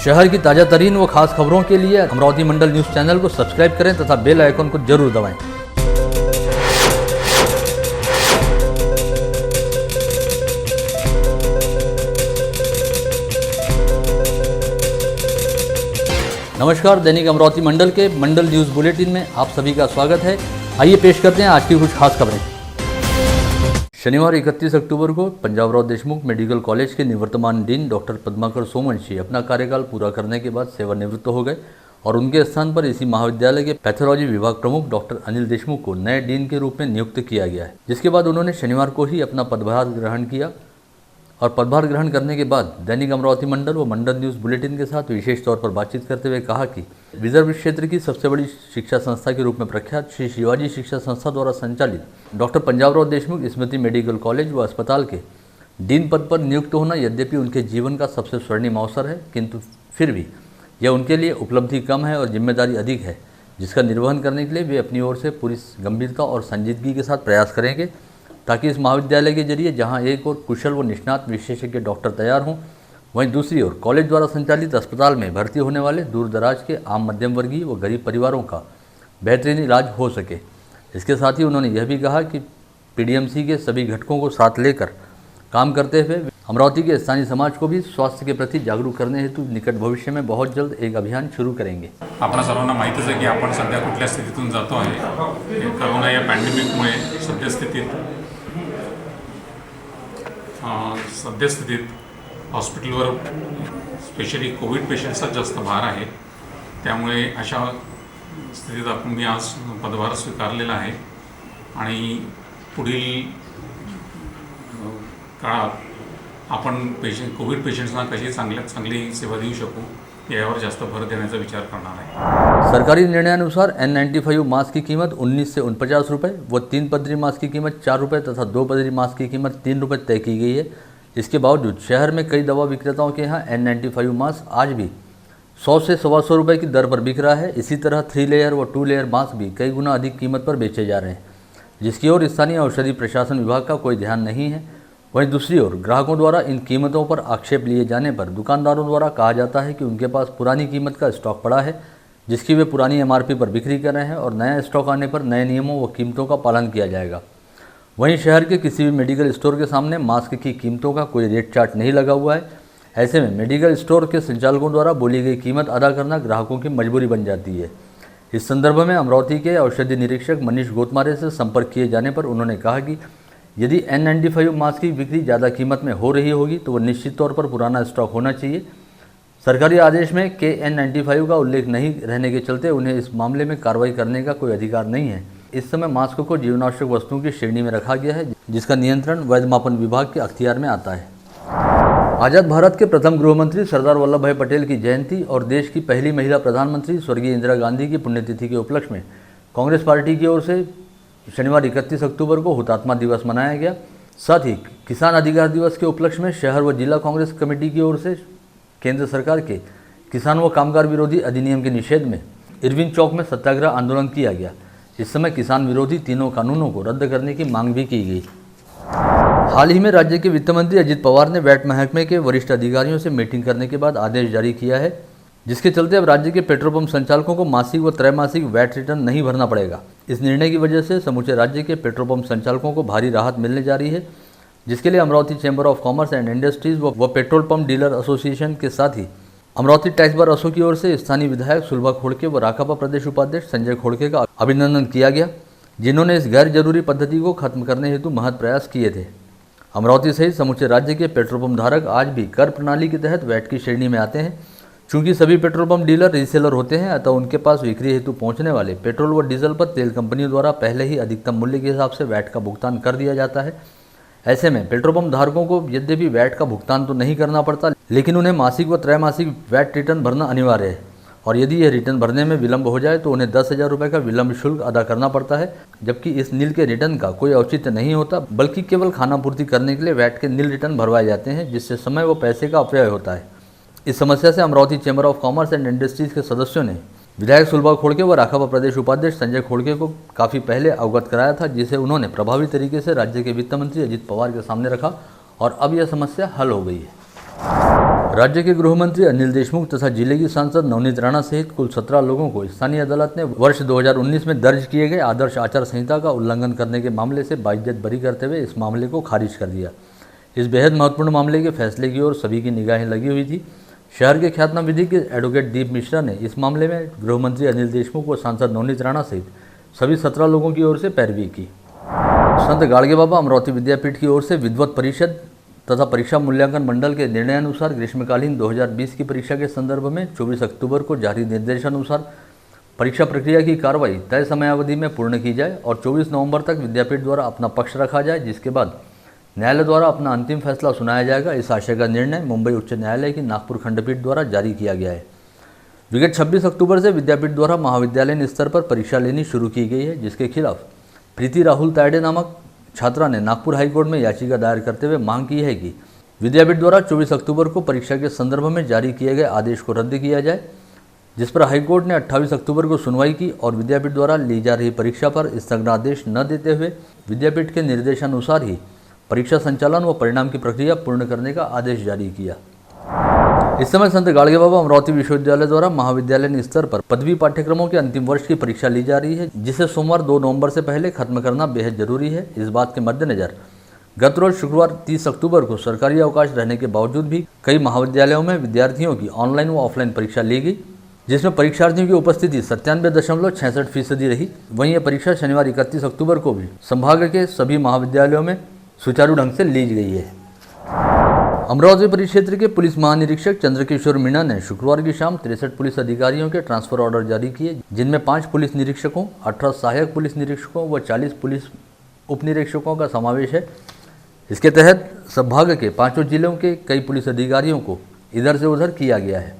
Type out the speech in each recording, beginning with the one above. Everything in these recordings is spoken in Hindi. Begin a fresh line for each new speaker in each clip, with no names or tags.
शहर की ताज़ा तरीन व खास खबरों के लिए अमरावती मंडल न्यूज़ चैनल को सब्सक्राइब करें तथा बेल आइकन को जरूर दबाएं। नमस्कार, दैनिक अमरावती मंडल के मंडल न्यूज़ बुलेटिन में आप सभी का स्वागत है। आइए पेश करते हैं आज की कुछ खास खबरें। शनिवार 31 अक्टूबर को पंजाबराव देशमुख मेडिकल कॉलेज के निवर्तमान डीन डॉक्टर पद्माकर सोमवंशी अपना कार्यकाल पूरा करने के बाद सेवानिवृत्त हो गए और उनके स्थान पर इसी महाविद्यालय के पैथोलॉजी विभाग प्रमुख डॉक्टर अनिल देशमुख को नए डीन के रूप में नियुक्त किया गया है, जिसके बाद उन्होंने शनिवार को ही अपना पदभार ग्रहण किया और पदभार ग्रहण करने के बाद दैनिक अमरावती मंडल व मंडल न्यूज़ बुलेटिन के साथ विशेष तौर पर बातचीत करते हुए कहा कि रिजर्व क्षेत्र की सबसे बड़ी शिक्षा संस्था के रूप में प्रख्यात श्री शिवाजी शिक्षा संस्था द्वारा संचालित डॉक्टर पंजाबराव देशमुख स्मृति मेडिकल कॉलेज व अस्पताल के डीन पद पर नियुक्त होना यद्यपि उनके जीवन का सबसे स्वर्णिम अवसर है, किंतु फिर भी यह उनके लिए उपलब्धि कम है और जिम्मेदारी अधिक है, जिसका निर्वहन करने के लिए वे अपनी ओर से पूरी गंभीरता और संजीदगी के साथ प्रयास करेंगे ताकि इस महाविद्यालय के जरिए जहां एक और कुशल व निष्णात विशेषज्ञ डॉक्टर तैयार हों, वहीं दूसरी ओर कॉलेज द्वारा संचालित अस्पताल में भर्ती होने वाले दूर दराज के आम मध्यम वर्गीय व गरीब परिवारों का बेहतरीन इलाज हो सके। इसके साथ ही उन्होंने यह भी कहा कि पीडीएमसी के सभी घटकों को साथ लेकर काम करते हुए अमरावती के स्थानीय समाज को भी स्वास्थ्य के प्रति जागरूक करने हेतु निकट भविष्य में बहुत जल्द एक अभियान शुरू करेंगे।
आपण सर्वांना माहितीच आहे की आपण सध्या कुठल्या स्थितीतून जातो आहे। कोरोना या पॅन्डेमिकमुळे सद्यस्थितीत हॉस्पिटलवर स्पेशली कोविड पेशंट्सचा जास्त भार आहे, त्यामुळे अशा स्थितीत मी आज पदभार स्वीकारलेला आहे आणि पुढील काळात आपण कोविड पेशंट्सना कशी चांगली सेवा देऊ शकू यावर जास्त भर देण्याचा विचार करणार आहे।
सरकारी निर्णयानुसार N95 मास्क की कीमत 19 से 49 रुपये व 3 पदरी मास्क की कीमत 4 रुपये तथा 2 पदरी मास्क की कीमत 3 रुपये तय की गई है। इसके बावजूद शहर में कई दवा विक्रेताओं के यहाँ N95 मास्क आज भी 100 से 125 रुपये की दर पर बिक रहा है। इसी तरह 3 लेयर व 2 लेयर मास्क भी कई गुना अधिक कीमत पर बेचे जा रहे हैं, जिसकी ओर स्थानीय औषधि प्रशासन विभाग का कोई ध्यान नहीं है। वहीं दूसरी ओर ग्राहकों द्वारा इन कीमतों पर आक्षेप लिए जाने पर दुकानदारों द्वारा कहा जाता है कि उनके पास पुरानी कीमत का स्टॉक पड़ा है, जिसकी वे पुरानी MRP पर बिक्री कर रहे हैं और नया स्टॉक आने पर नए नियमों व कीमतों का पालन किया जाएगा। वहीं शहर के किसी भी मेडिकल स्टोर के सामने मास्क की कीमतों का कोई रेट चार्ट नहीं लगा हुआ है। ऐसे में मेडिकल स्टोर के संचालकों द्वारा बोली गई कीमत अदा करना ग्राहकों की मजबूरी बन जाती है। इस संदर्भ में अमरावती के औषधि निरीक्षक मनीष गोतमारे से संपर्क किए जाने पर उन्होंने कहा कि यदि N95 मास्क की बिक्री ज़्यादा कीमत में हो रही होगी तो वह निश्चित तौर पर पुराना स्टॉक होना चाहिए। सरकारी आदेश में N95 का उल्लेख नहीं रहने के चलते उन्हें इस मामले में कार्रवाई करने का कोई अधिकार नहीं है। इस समय मास्क को जीवनावश्यक वस्तुओं की श्रेणी में रखा गया है, जिसका नियंत्रण वैध मापन विभाग के अख्तियार में आता है। आज़ाद भारत के प्रथम गृहमंत्री सरदार वल्लभ भाई पटेल की जयंती और देश की पहली महिला प्रधानमंत्री स्वर्गीय इंदिरा गांधी की पुण्यतिथि के उपलक्ष्य में कांग्रेस पार्टी की ओर से शनिवार 31 अक्टूबर को हुतात्मा दिवस मनाया गया। साथ ही किसान अधिकार दिवस के उपलक्ष्य में शहर व जिला कांग्रेस कमेटी की ओर से केंद्र सरकार के किसान व कामगार विरोधी अधिनियम के निषेध में इरविन चौक में सत्याग्रह आंदोलन किया गया। इस समय किसान विरोधी तीनों कानूनों को रद्द करने की मांग भी की गई। हाल ही में राज्य के वित्त मंत्री अजित पवार ने वैट महकमे के वरिष्ठ अधिकारियों से मीटिंग करने के बाद आदेश जारी किया है, जिसके चलते अब राज्य के पेट्रोल पंप संचालकों को मासिक व त्रैमासिक वैट रिटर्न नहीं भरना पड़ेगा। इस निर्णय की वजह से समूचे राज्य के पेट्रोल पंप संचालकों को भारी राहत मिलने जा रही है, जिसके लिए Amravati chamber of commerce and industries व पेट्रोल पंप डीलर एसोसिएशन के साथ ही अमरावती टैक्स बार असो की ओर से स्थानीय विधायक सुलभा खोड़के व राकापा प्रदेश उपाध्यक्ष संजय खोड़के का अभिनंदन किया गया, जिन्होंने इस गैर जरूरी पद्धति को खत्म करने हेतु महत् प्रयास किए थे। अमरावती सहित समूचे राज्य के पेट्रोल पंप धारक आज भी कर प्रणाली के तहत वैट की श्रेणी में आते हैं। चूंकि सभी पेट्रोल पंप डीलर रीसेलर होते हैं, अतः उनके पास बिक्री हेतु पहुंचने वाले पेट्रोल व डीजल पर तेल कंपनियों द्वारा पहले ही अधिकतम मूल्य के हिसाब से वैट का भुगतान कर दिया जाता है। ऐसे में पेट्रोल पंप धारकों को यद्यपि वैट का भुगतान तो नहीं करना पड़ता, लेकिन उन्हें मासिक व त्रैमासिक वैट रिटर्न भरना अनिवार्य है और यदि यह रिटर्न भरने में विलंब हो जाए तो उन्हें 10,000 रुपये का विलंब शुल्क अदा करना पड़ता है। जबकि इस नील के रिटर्न का कोई औचित्य नहीं होता, बल्कि केवल खानापूर्ति करने के लिए वैट के नील रिटर्न भरवाए जाते हैं, जिससे समय व पैसे का अपव्यय होता है। इस समस्या से Amravati chamber of commerce and industries के सदस्यों ने विधायक सुलभा खोड़के व राकापा प्रदेश उपाध्यक्ष संजय खोड़के को काफ़ी पहले अवगत कराया था, जिसे उन्होंने प्रभावी तरीके से राज्य के वित्त मंत्री अजित पवार के सामने रखा और अब यह समस्या हल हो गई है। राज्य के गृह मंत्री अनिल देशमुख तथा जिले की सांसद नवनीत राणा सहित कुल 17 लोगों को स्थानीय अदालत ने वर्ष 2019 में दर्ज किए गए आदर्श आचार संहिता का उल्लंघन करने के मामले से बाइज्जत बरी करते हुए इस मामले को खारिज कर दिया। इस बेहद महत्वपूर्ण मामले के फैसले की ओर सभी की निगाहें लगी हुई थी। शहर के ख्यातनाम विधि के एडवोकेट दीप मिश्रा ने इस मामले में गृह मंत्री अनिल देशमुख व सांसद नवनीत राणा सहित सभी 17 लोगों की ओर से पैरवी की। संत गाड़गे बाबा अमरावती विद्यापीठ की ओर से विद्वत परिषद तथा परीक्षा मूल्यांकन मंडल के निर्णयानुसार ग्रीष्मकालीन 2020 की परीक्षा के संदर्भ में 24 अक्टूबर को जारी निर्देशानुसार परीक्षा प्रक्रिया की कार्रवाई तय समयावधि में पूर्ण की जाए और 24 नवंबर तक विद्यापीठ द्वारा अपना पक्ष रखा जाए, जिसके बाद न्यायालय द्वारा अपना अंतिम फैसला सुनाया जाएगा। इस आशय का निर्णय मुंबई उच्च न्यायालय की नागपुर खंडपीठ द्वारा जारी किया गया है। विगत 26 अक्टूबर से विद्यापीठ द्वारा महाविद्यालयीन स्तर पर परीक्षा लेनी शुरू की गई है, जिसके खिलाफ प्रीति राहुल तायडे नामक छात्रा ने नागपुर हाईकोर्ट में याचिका दायर करते हुए मांग की है कि विद्यापीठ द्वारा 24 अक्टूबर को परीक्षा के संदर्भ में जारी किए गए आदेश को रद्द किया जाए, जिस पर हाईकोर्ट ने 28 अक्टूबर को सुनवाई की और विद्यापीठ द्वारा ली जा रही परीक्षा पर स्थगनादेश न देते हुए विद्यापीठ के निर्देशानुसार ही परीक्षा संचालन व परिणाम की प्रक्रिया पूर्ण करने का आदेश जारी किया। इस समय संत गाड़गे बाबा अमरावती विश्वविद्यालय द्वारा महाविद्यालय स्तर पर पदवी पाठ्यक्रमों के अंतिम वर्ष की परीक्षा ली जा रही है, जिसे सोमवार 2 नवंबर से पहले खत्म करना बेहद जरूरी है। इस बात के मद्देनजर गत रोज शुक्रवार 30 अक्टूबर को सरकारी अवकाश रहने के बावजूद भी कई महाविद्यालयों में विद्यार्थियों की ऑनलाइन व ऑफलाइन परीक्षा ली गई, जिसमें परीक्षार्थियों की उपस्थिति 97.66% रही। वहीं यह परीक्षा शनिवार 31 अक्टूबर को भी संभाग के सभी महाविद्यालयों में सुचारू ढंग से ली गई है। अमरावती परिक्षेत्र के पुलिस महानिरीक्षक चंद्रकिशोर मीणा ने शुक्रवार की शाम 63 पुलिस अधिकारियों के ट्रांसफर ऑर्डर जारी किए, जिनमें 5 पुलिस निरीक्षकों, 18 सहायक पुलिस निरीक्षकों व 40 पुलिस उप निरीक्षकों का समावेश है। इसके तहत संभाग के 5 जिलों के कई पुलिस अधिकारियों को इधर से उधर किया गया है।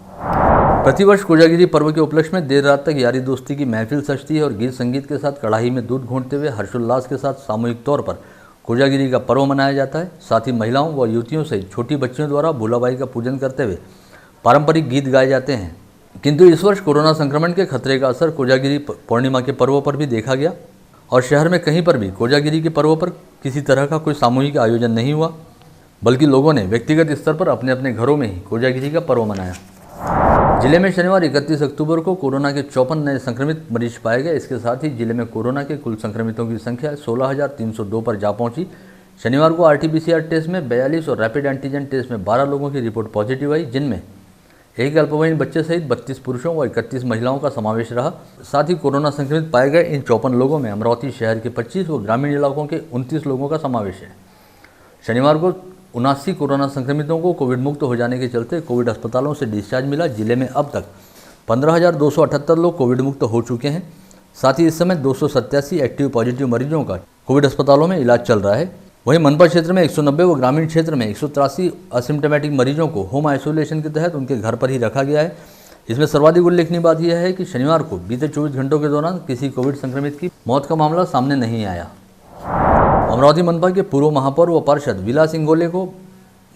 प्रतिवर्ष कोजागिरी पर्व के उपलक्ष्य में देर रात तक यारी दोस्ती की महफिल सजती है और गीत संगीत के साथ कड़ाही में दूध घोंटते हुए हर्षोल्लास के साथ सामूहिक तौर पर कोजागिरी का पर्व मनाया जाता है। साथ ही महिलाओं व युवतियों सहित छोटी बच्चियों द्वारा भोलाबाई का पूजन करते हुए पारंपरिक गीत गाए जाते हैं। किंतु इस वर्ष कोरोना संक्रमण के खतरे का असर कोजागिरी पूर्णिमा के पर्व पर भी देखा गया और शहर में कहीं पर भी कोजागिरी के पर्व पर किसी तरह का कोई सामूहिक आयोजन नहीं हुआ, बल्कि लोगों ने व्यक्तिगत स्तर पर अपने अपने घरों में ही कोजागिरी का पर्व मनाया। जिले में शनिवार 31 अक्टूबर को कोरोना के 54 नए संक्रमित मरीज पाए गए। इसके साथ ही जिले में कोरोना के कुल संक्रमितों की संख्या 16,302 पर जा पहुंची। शनिवार को RT-PCR टेस्ट में 42 और रैपिड एंटीजन टेस्ट में 12 लोगों की रिपोर्ट पॉजिटिव आई, जिनमें एक अल्पवयीन बच्चे सहित 32 पुरुषों व 31 महिलाओं का समावेश रहा। साथ ही कोरोना संक्रमित पाए गए इन 54 लोगों में अमरावती शहर के 25 व ग्रामीण इलाकों के 29 लोगों का समावेश है। शनिवार को 79 कोरोना संक्रमितों को कोविड मुक्त हो जाने के चलते कोविड अस्पतालों से डिस्चार्ज मिला। जिले में अब तक 15,278 लोग कोविड मुक्त हो चुके हैं। साथ ही इस समय 287 एक्टिव पॉजिटिव मरीजों का कोविड अस्पतालों में इलाज चल रहा है। वहीं मनपा क्षेत्र में 190 व ग्रामीण क्षेत्र में 183 असिम्टोमेटिक मरीजों को होम आइसोलेशन के तहत उनके घर पर ही रखा गया है। इसमें सर्वाधिक उल्लेखनीय बात यह है कि शनिवार को बीते 24 घंटों के दौरान किसी कोविड संक्रमित की मौत का मामला सामने नहीं आया। अमरावती मनपा के पूर्व महापौर व पार्षद विलास इंगोले को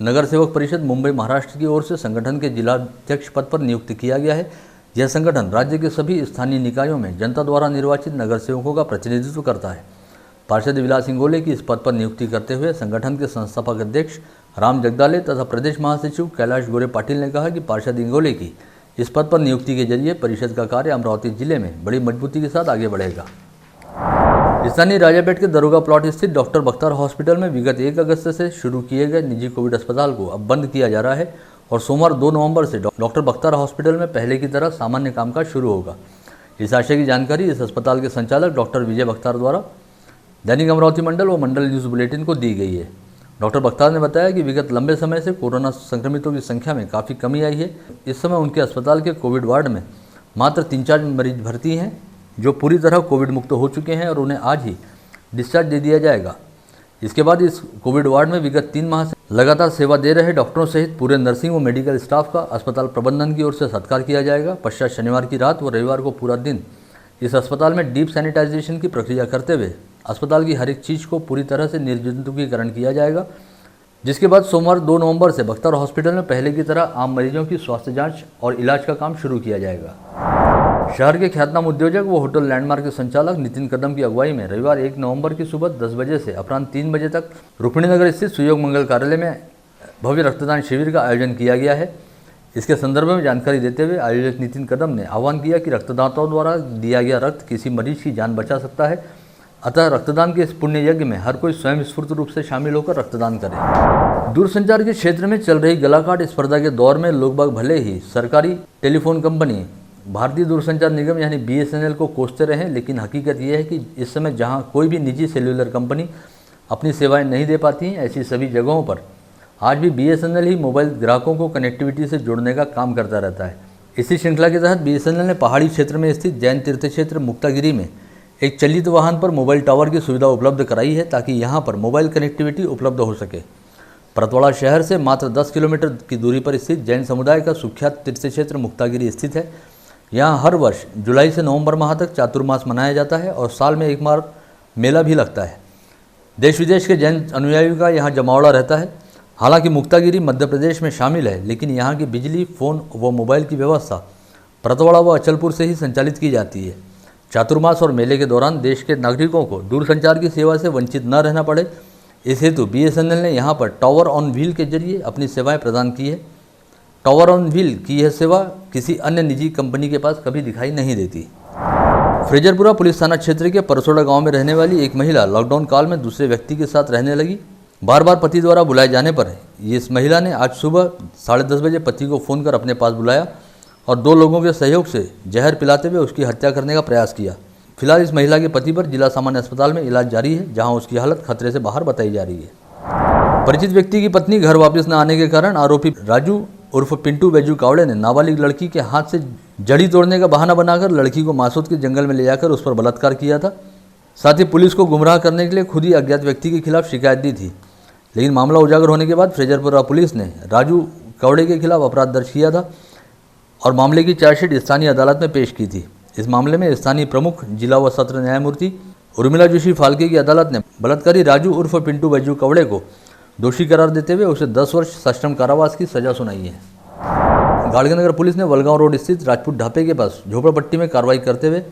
नगर सेवक परिषद मुंबई महाराष्ट्र की ओर से संगठन के जिलाध्यक्ष पद पर नियुक्त किया गया है। यह संगठन राज्य के सभी स्थानीय निकायों में जनता द्वारा निर्वाचित नगर सेवकों का प्रतिनिधित्व करता है। पार्षद विलास इंगोले की इस पद पर नियुक्ति करते हुए संगठन के संस्थापक अध्यक्ष राम जगदाले तथा प्रदेश महासचिव कैलाश गोरे पाटिल ने कहा कि पार्षद इंगोले की इस पद पर नियुक्ति के जरिए परिषद का कार्य अमरावती जिले में बड़ी मजबूती के साथ आगे बढ़ेगा। स्थानीय राजापेट के दरोगा प्लॉट स्थित डॉक्टर बख्तार हॉस्पिटल में विगत 1 अगस्त से शुरू किए गए निजी कोविड अस्पताल को अब बंद किया जा रहा है और सोमवार 2 नवंबर से डॉक्टर बख्तार हॉस्पिटल में पहले की तरह सामान्य कामकाज शुरू होगा। इस आशय की जानकारी इस अस्पताल के संचालक डॉक्टर विजय बख्तार द्वारा दैनिक अमरावती मंडल व मंडल न्यूज़ बुलेटिन को दी गई है। डॉक्टर बख्तार ने बताया कि विगत लंबे समय से कोरोना संक्रमितों की संख्या में काफ़ी कमी आई है। इस समय उनके अस्पताल के कोविड वार्ड में मात्र 3-4 मरीज भर्ती हैं जो पूरी तरह कोविड मुक्त हो चुके हैं और उन्हें आज ही डिस्चार्ज दे दिया जाएगा। इसके बाद इस कोविड वार्ड में विगत 3 माह से लगातार सेवा दे रहे डॉक्टरों सहित पूरे नर्सिंग व मेडिकल स्टाफ का अस्पताल प्रबंधन की ओर से सत्कार किया जाएगा। पश्चात शनिवार की रात व रविवार को पूरा दिन इस अस्पताल में डीप सैनिटाइजेशन की प्रक्रिया करते हुए अस्पताल की हर एक चीज़ को पूरी तरह से निर्जंतुकीकरण किया जाएगा, जिसके बाद सोमवार 2 नवंबर से बख्तार हॉस्पिटल में पहले की तरह आम मरीजों की स्वास्थ्य जांच और इलाज का काम शुरू किया जाएगा। शहर के ख्यातनाम उद्योजक व होटल लैंडमार्क के संचालक नितिन कदम की अगुवाई में रविवार 1 नवंबर की सुबह 10 बजे से अपराह्न 3 बजे तक रुक्मिणी नगर स्थित सुयोग मंगल कार्यालय में भव्य रक्तदान शिविर का आयोजन किया गया है। इसके संदर्भ में जानकारी देते हुए आयोजक नितिन कदम ने आह्वान किया कि रक्तदाताओं द्वारा दिया गया रक्त किसी मरीज की जान बचा सकता है, अतः रक्तदान के इस पुण्य यज्ञ में हर कोई स्वयं स्फूर्त रूप से शामिल होकर रक्तदान करे। दूरसंचार के क्षेत्र में चल रही गलाकाट स्पर्धा के दौर में लोग बाग भले ही सरकारी टेलीफोन कंपनी भारतीय दूरसंचार निगम यानी BSNL को कोसते रहे, लेकिन हकीकत यह है कि इस समय जहां कोई भी निजी सेल्युलर कंपनी अपनी सेवाएं नहीं दे पाती हैं, ऐसी सभी जगहों पर आज भी BSNL ही मोबाइल ग्राहकों को कनेक्टिविटी से जोड़ने का काम करता रहता है। इसी श्रृंखला के तहत BSNL ने पहाड़ी क्षेत्र में स्थित जैन तीर्थ क्षेत्र मुक्तागिरी में एक चलित वाहन पर मोबाइल टावर की सुविधा उपलब्ध कराई है, ताकि यहां पर मोबाइल कनेक्टिविटी उपलब्ध हो सके। परतवाड़ा शहर से मात्र 10 किलोमीटर की दूरी पर स्थित जैन समुदाय का सुख्यात तीर्थ क्षेत्र मुक्तागिरी स्थित है। यहाँ हर वर्ष जुलाई से नवंबर माह तक चातुर्मास मनाया जाता है और साल में एक बार मेला भी लगता है। देश विदेश के जैन अनुयायियों का यहाँ जमावड़ा रहता है। हालांकि मुक्तागिरी मध्य प्रदेश में शामिल है, लेकिन यहाँ की बिजली, फ़ोन व मोबाइल की व्यवस्था परतवाड़ा व अचलपुर से ही संचालित की जाती है। चातुर्मास और मेले के दौरान देश के नागरिकों को दूरसंचार की सेवा से वंचित न रहना पड़े, इस हेतु BSNL ने यहाँ पर टावर ऑन व्हील के जरिए अपनी सेवाएं प्रदान की है। टावर ऑन व्हील की यह सेवा किसी अन्य निजी कंपनी के पास कभी दिखाई नहीं देती। फ्रेजरपुरा पुलिस थाना क्षेत्र के परसोड़ा गांव में रहने वाली एक महिला लॉकडाउन काल में दूसरे व्यक्ति के साथ रहने लगी। बार बार पति द्वारा बुलाए जाने पर इस महिला ने आज सुबह 10:30 बजे पति को फ़ोन कर अपने पास बुलाया और 2 लोगों के सहयोग से जहर पिलाते हुए उसकी हत्या करने का प्रयास किया। फिलहाल इस महिला के पति पर जिला सामान्य अस्पताल में इलाज जारी है, जहां उसकी हालत खतरे से बाहर बताई जा रही है। परिचित व्यक्ति की पत्नी घर वापस न आने के कारण आरोपी राजू उर्फ पिंटू बैजू कावड़े ने नाबालिग लड़की के हाथ से जड़ी तोड़ने का बहाना बनाकर लड़की को मासूद के जंगल में ले जाकर उस पर बलात्कार किया था। साथ ही पुलिस को गुमराह करने के लिए खुद ही अज्ञात व्यक्ति के खिलाफ शिकायत दी थी, लेकिन मामला उजागर होने के बाद फ्रेजरपुरा पुलिस ने राजू कावड़े के खिलाफ अपराध दर्ज किया था और मामले की चार्जशीट स्थानीय अदालत में पेश की थी। इस मामले में स्थानीय प्रमुख जिला व सत्र न्यायमूर्ति उर्मिला जोशी फाल्के की अदालत ने बलात्कारी राजू उर्फ पिंटू बैजू कावड़े को दोषी करार देते हुए उसे 10 वर्ष सश्रम कारावास की सजा सुनाई है। गाड़गनगर पुलिस ने वलगांव रोड स्थित राजपूत ढाबे के पास झोपड़पट्टी में कार्रवाई करते हुए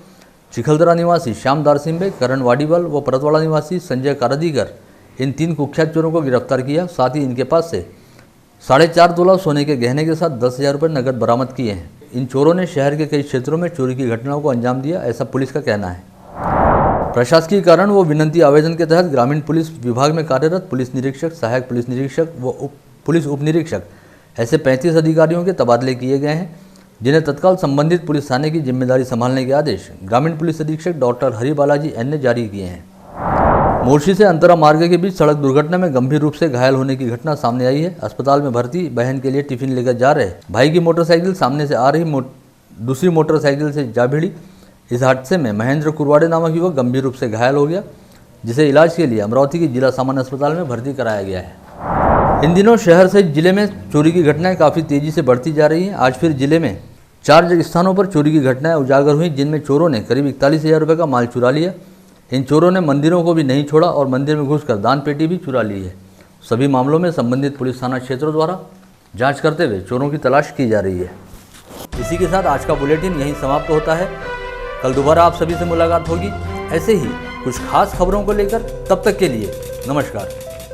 चिखलदरा निवासी श्याम दारसिंबे, करण वाडीवाल व परतवाड़ा निवासी संजय कारदीकर इन 3 कुख्यात चोरों को गिरफ्तार किया। साथ ही इनके पास से 4.5 तोला सोने के गहने के साथ 10,000 रुपये नकद बरामद किए हैं। इन चोरों ने शहर के कई क्षेत्रों में चोरी की घटनाओं को अंजाम दिया, ऐसा पुलिस का कहना है। प्रशासकीय कारण व विनंती आवेदन के तहत ग्रामीण पुलिस विभाग में कार्यरत पुलिस निरीक्षक, सहायक पुलिस निरीक्षक व पुलिस उप निरीक्षक ऐसे 35 अधिकारियों के तबादले किए गए हैं, जिन्हें तत्काल संबंधित पुलिस थाने की जिम्मेदारी संभालने के आदेश ग्रामीण पुलिस अधीक्षक डॉक्टर हरि बालाजी N ने जारी किए हैं। मोर्शी से अंतरा मार्ग के बीच सड़क दुर्घटना में गंभीर रूप से घायल होने की घटना सामने आई है। अस्पताल में भर्ती बहन के लिए टिफिन लेकर जा रहे भाई की मोटरसाइकिल सामने से आ रही दूसरी मोटरसाइकिल से जा भिड़ी। इस हादसे में महेंद्र कुरवाड़े नामक युवक गंभीर रूप से घायल हो गया, जिसे इलाज के लिए अमरावती के जिला सामान्य अस्पताल में भर्ती कराया गया है। इन दिनों शहर सहित जिले में चोरी की घटनाएं काफ़ी तेजी से बढ़ती जा रही हैं। आज फिर जिले में 4 स्थानों पर चोरी की घटनाएं उजागर हुई, जिनमें चोरों ने करीब 41,000 रुपये का माल चुरा लिया। इन चोरों ने मंदिरों को भी नहीं छोड़ा और मंदिर में घुसकर दान पेटी भी चुरा ली है। सभी मामलों में संबंधित पुलिस थाना क्षेत्रों द्वारा जांच करते हुए चोरों की तलाश की जा रही है। इसी के साथ आज का बुलेटिन यहीं समाप्त होता है। कल दोबारा आप सभी से मुलाकात होगी ऐसे ही कुछ खास खबरों को लेकर। तब तक के लिए नमस्कार।